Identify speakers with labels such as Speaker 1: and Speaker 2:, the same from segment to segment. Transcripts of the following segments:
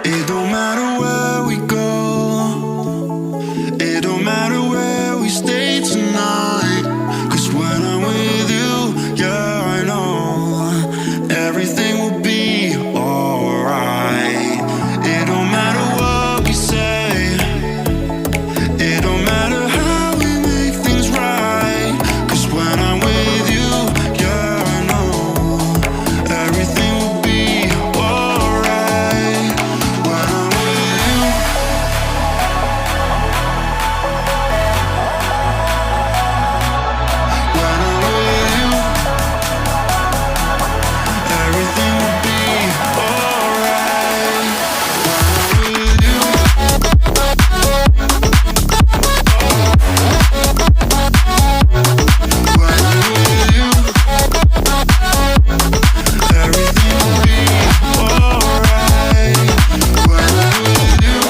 Speaker 1: It don't matter where we go, it don't matter where we stay tonight. Cause when I'm with you, yeah, I know everything will be alright. It don't matter what we say, it don't matter how we make things right. Cause when I'm with you, yeah, I know everything will be alright. When I'm with you, when I'm with you, everything will be alright. When I'm with you, when I'm with you, everything will be alright. When I'm with you,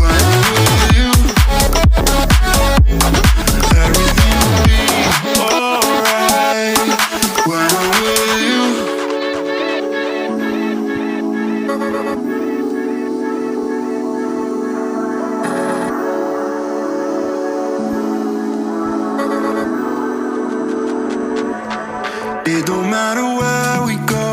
Speaker 1: when I'm with you, everything will be alright. When I'm with you. It don't matter where we go,